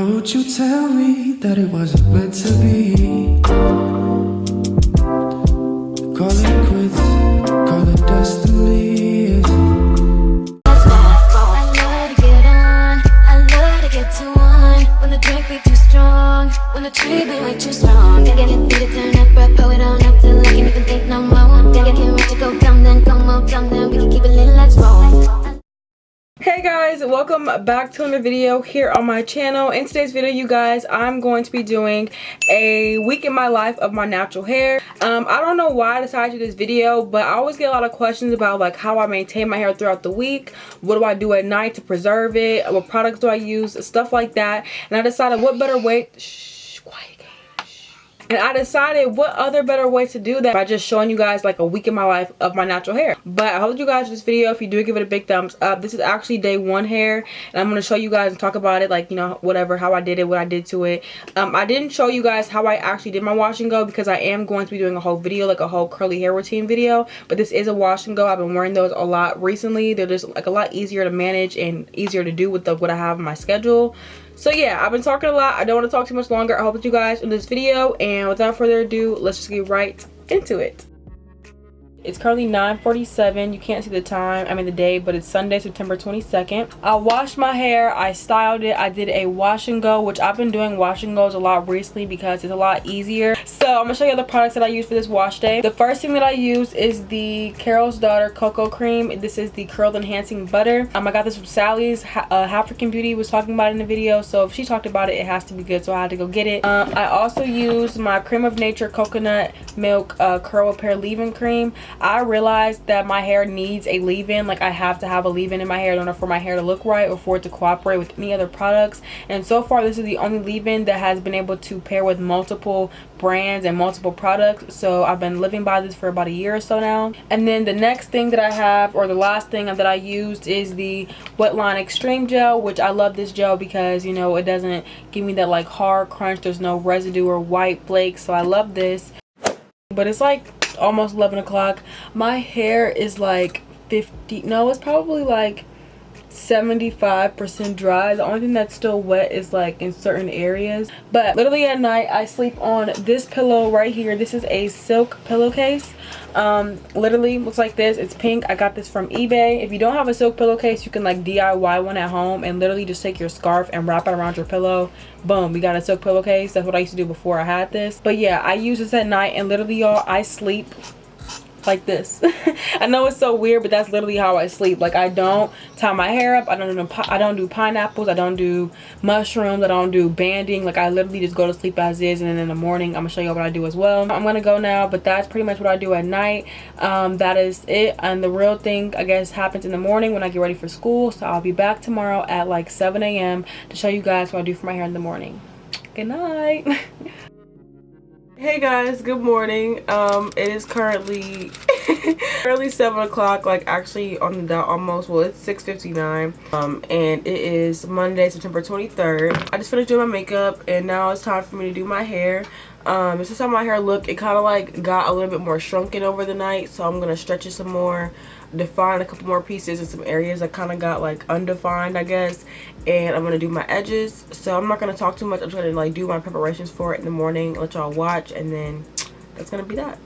Don't you tell me that it wasn't meant to be. Call it quits, call it destiny. I love to get on, I love to get to one. When the drink be too strong, when the tree be way too strong. Get me to turn up, rap, pull it on up till I can't even think no more. Can't wait to go down then, come on down then. We can keep it lit, let's roll. Hey guys, welcome back to another video here on my channel. In today's video, you guys, I'm going to be doing a week in my life of my natural hair. I don't know why I decided to do this video, but I always get a lot of questions about like how I maintain my hair throughout the week. What do I do at night to preserve it? What products do I use? Stuff like that. And I decided what better way... And I decided what other better way to do that by just showing you guys like a week in my life of my natural hair. But I hope you guys this video. If you do, give it a big thumbs up. This is actually day one hair, and I'm going to show you guys and talk about it, like, you know, whatever, how I did it, what I did to it. I didn't show you guys how I actually did my wash and go because I am going to be doing a whole video, like a whole curly hair routine video. But this is a wash and go. I've been wearing those a lot recently. They're just like a lot easier to manage and easier to do with what I have on my schedule. So yeah, I've been talking a lot. I don't want to talk too much longer. I hope that you guys in this video, and without further ado, let's just get right into it. It's currently 9:47. You can't see the time, I mean the day, but it's Sunday, September 22nd. I washed my hair, I styled it, I did a wash and go, which I've been doing wash and goes a lot recently because it's a lot easier. So I'm gonna show you the products that I use for this wash day. The first thing that I use is the Carol's Daughter Cocoa Cream. This is the curl enhancing butter. I got this from Sally's. African Beauty was talking about it in the video, so if she talked about it, it has to be good, so I had to go get it. I also use my Cream of Nature Coconut Milk Curl Repair Leave-In Cream. I realized that my hair needs a leave-in. Like, I have to have a leave-in in my hair in order for my hair to look right or for it to cooperate with any other products. And so far, this is the only leave-in that has been able to pair with multiple brands and multiple products. So I've been living by this for about a year or so now. And then the next thing that I have, or the last thing that I used, is the Wetline Extreme Gel, which I love this gel because, you know, it doesn't give me that like hard crunch. There's no residue or white flakes, so I love this. But it's like almost 11 o'clock. My hair is like 50, no, it's probably like 75% dry. The only thing that's still wet is like in certain areas. But literally at night I sleep on this pillow right here. This is a silk pillowcase. Literally looks like this. It's pink. I got this from eBay. If you don't have a silk pillowcase, you can like DIY one at home and literally just take your scarf and wrap it around your pillow. Boom, you got a silk pillowcase. That's what I used to do before I had this. But yeah, I use this at night, and literally, y'all, I sleep like this. I know it's so weird, but that's literally how I sleep. Like, I don't tie my hair up. I don't do pineapples. I don't do mushrooms. I don't do banding. Like, I literally just go to sleep as is, and then in the morning I'm gonna show you what I do as well. I'm gonna go now, but that's pretty much what I do at night. That is it. And the real thing, I guess, happens in the morning when I get ready for school. So I'll be back tomorrow at like 7 a.m. to show you guys what I do for my hair in the morning. Good night. Hey guys, good morning. It is currently early 7 o'clock, like actually on the dot almost. Well, it's 6:59. And it is Monday, September 23rd. I just finished doing my makeup, and now it's time for me to do my hair. This is how my hair looked. It kind of like got a little bit more shrunken over the night, so I'm gonna stretch it some more, define a couple more pieces in some areas that kind of got like undefined, I guess. And I'm gonna do my edges, so I'm not gonna talk too much. I'm just gonna like do my preparations for it in the morning, let y'all watch, and then that's gonna be that.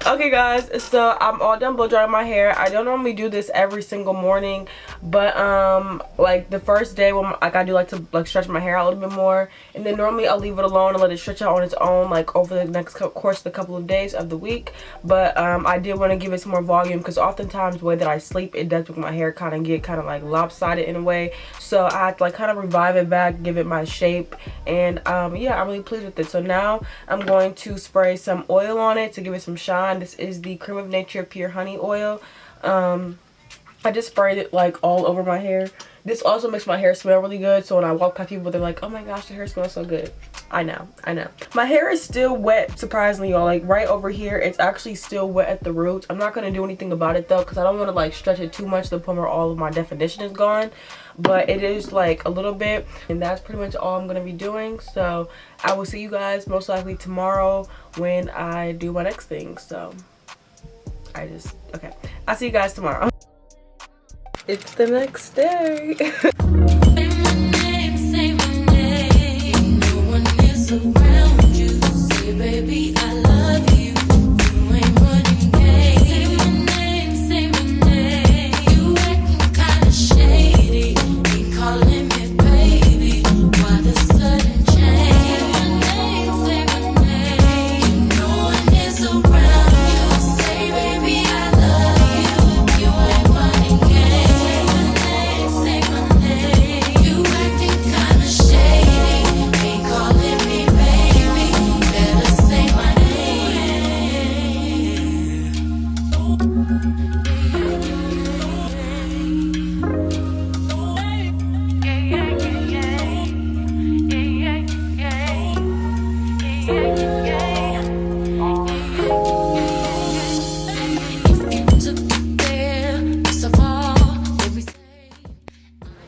Okay guys, so I'm all done blow drying my hair. I don't normally do this every single morning, but like the first day when like I do like to like stretch my hair out a little bit more, and then normally I'll leave it alone and let it stretch out on its own like over the next course of the couple of days of the week. But I did want to give it some more volume because oftentimes the way that I sleep, it does make my hair kind of get kind of like lopsided in a way, so I had to like kind of revive it back, give it my shape, and yeah, I'm really pleased with it. So now I'm going to spray some oil on it to give it some shine. This is the Cream of Nature Pure Honey Oil. I just sprayed it like all over my hair. This also makes my hair smell really good, so when I walk past people, they're like, oh my gosh, your hair smells so good. I know. My hair is still wet, surprisingly, y'all. Like right over here, it's actually still wet at the roots. I'm not going to do anything about it though, because I don't want to like stretch it too much to the point where all of my definition is gone. But it is like a little bit, and that's pretty much all I'm going to be doing. So I will see you guys most likely tomorrow when I do my next thing. So okay, I'll see you guys tomorrow. It's the next day. Baby, I love you. You ain't running game. Say my name. You acting kinda shady. Be calling me baby. Why the sudden change? Say my name. No one is around you. Say baby, I love you. You ain't running game. Say my name. You acting kinda shady. Be calling me baby. Better say my name.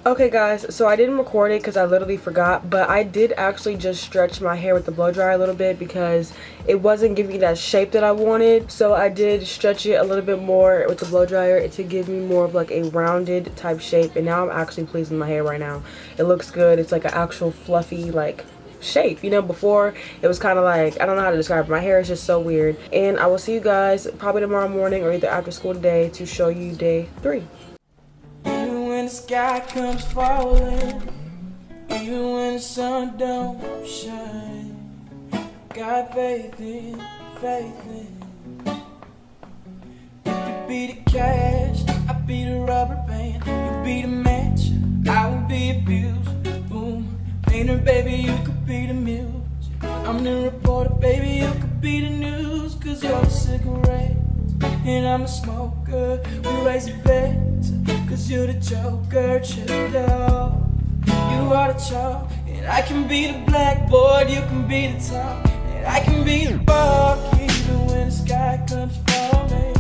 Okay guys, so I didn't record it because I literally forgot, but I did actually just stretch my hair with the blow dryer a little bit because it wasn't giving me that shape that I wanted. So I did stretch it a little bit more with the blow dryer to give me more of like a rounded type shape, and now I'm actually pleased with my hair right now. It looks good. It's like an actual fluffy like shape. You know, before it was kind of like, I don't know how to describe it. My hair is just so weird. And I will see you guys probably tomorrow morning or either after school today to show you day 3. Even when the sky comes falling, even when the sun don't shine, got faith in. If you be the cash, I be the rubber band. You be the match, I will be a fuse. Boom, painter, baby, you could be the muse. I'm the reporter, baby, you could be the news. Cause you're a cigarette and I'm a smoker. We raise a bet, cause you're the joker. Chill out, you are the chalk, and I can be the blackboard, you can be the top, and I can be the rock. Even when the sky comes falling,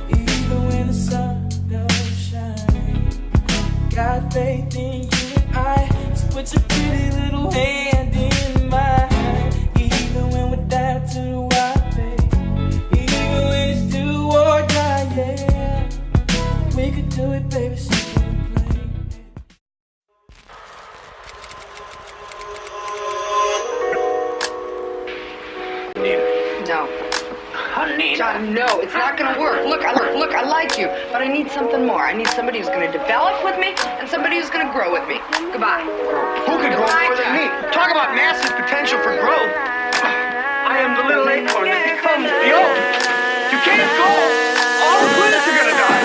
even when the sun don't shine, got faith in you and I. Just put your pretty little hand in mine. Even when we're down to the wire, babe, even when it's do or die, yeah, we could do it, baby. So No. Honey. John, no, it's not gonna work. Look, I like you, but I need something more. I need somebody who's gonna develop with me and somebody who's gonna grow with me. Goodbye. Who can grow more than me? Talk about massive potential for growth. I am the little acorn that becomes the oak. You can't go. All the plants are gonna die.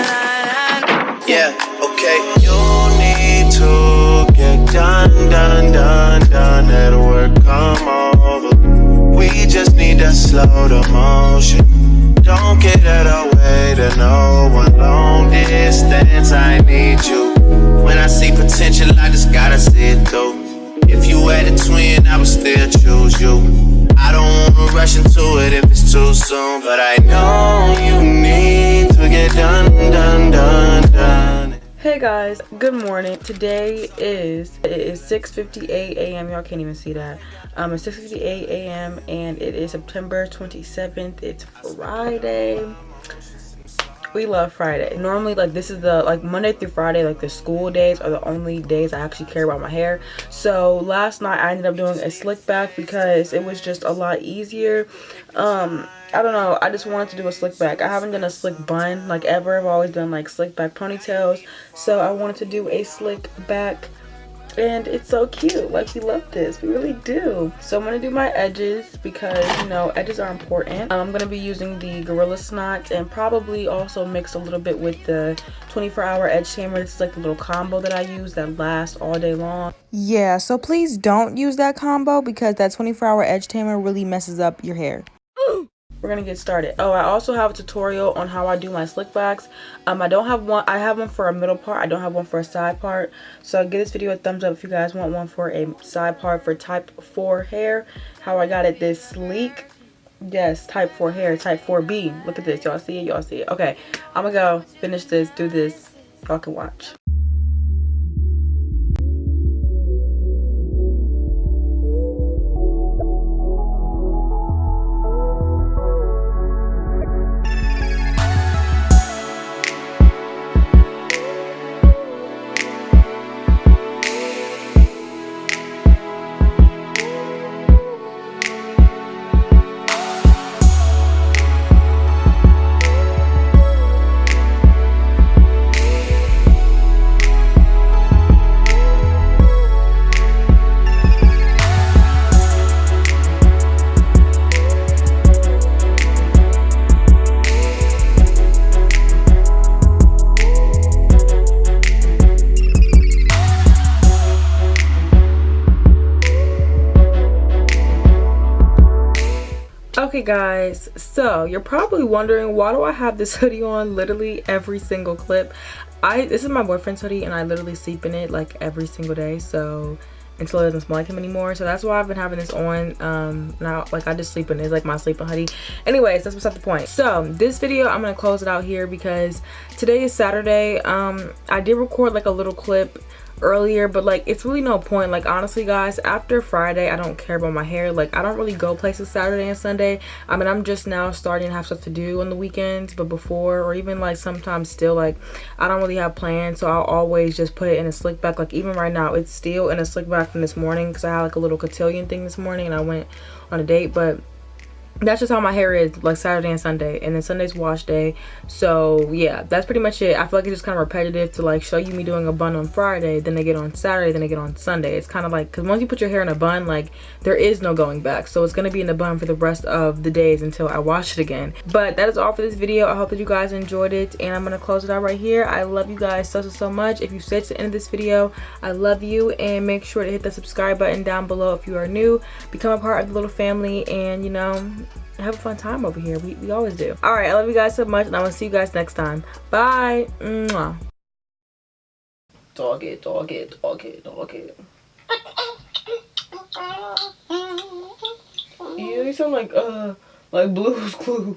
Yeah, okay. You need to get done. That work come over. We just need to slow the motion. Don't get out of way to no one. Long distance, I need you. When I see potential, I just gotta see it through. If you had a twin, I would still choose you. I don't wanna rush into it if it's too soon, but I know you need to get done. Hey guys, good morning. Today it is 6:58 a.m. Y'all can't even see that. It's 6:58 a.m. and it is September 27th. It's Friday. We love Friday. Normally, like, this is the, like, Monday through Friday, like, the school days are the only days I actually care about my hair. So last night I ended up doing a slick back because it was just a lot easier. I don't know, I just wanted to do a slick back. I haven't done a slick bun like ever. I've always done like slick back ponytails, so I wanted to do a slick back, and it's so cute. Like, we love this, we really do. So I'm gonna do my edges because, you know, edges are important. I'm gonna be using the Gorilla Snot and probably also mix a little bit with the 24-hour edge tamer. This is like the little combo that I use that lasts all day long. Yeah, so please don't use that combo because that 24-hour edge tamer really messes up your hair. We're gonna get started. Oh, I also have a tutorial on how I do my slick backs. I don't have one. I have one for a middle part. I don't have one for a side part. So give this video a thumbs up if you guys want one for a side part for type 4 hair. How I got it this sleek. Yes, type 4 hair, type 4B. Look at this. Y'all see it? Y'all see it? Okay, I'm gonna go finish this, do this. Y'all can watch. Okay guys, so you're probably wondering, why do I have this hoodie on literally every single clip? This is my boyfriend's hoodie and I literally sleep in it like every single day, so until it doesn't smell like him anymore. So that's why I've been having this on. Now, like, I just sleep in it. It's like my sleeping hoodie. Anyways, that's beside the point. So this video, I'm gonna close it out here because today is Saturday. I did record like a little clip earlier, but like it's really no point. Like, honestly guys, after Friday I don't care about my hair. Like, I don't really go places Saturday and Sunday. I mean, I'm just now starting to have stuff to do on the weekends, but before, or even like sometimes still, like I don't really have plans, so I'll always just put it in a slick back. Like, even right now it's still in a slick back from this morning because I had like a little cotillion thing this morning and I went on a date. But that's just how my hair is, like Saturday and Sunday, and then Sunday's wash day. So yeah, that's pretty much it. I feel like it's just kind of repetitive to like show you me doing a bun on Friday, then they get on Saturday, then they get on Sunday. It's kind of like, because once you put your hair in a bun, like there is no going back. So it's gonna be in the bun for the rest of the days until I wash it again. But that is all for this video. I hope that you guys enjoyed it, and I'm gonna close it out right here. I love you guys so much. If you stayed to the end of this video, I love you, and make sure to hit the subscribe button down below if you are new. Become a part of the little family, and you know, have a fun time over here. We always do. All right, I love you guys so much, and I will see you guys next time. Bye. Mwah. Dog it, dog it, dog it, dog it. Yeah, you sound like Blue's Clues.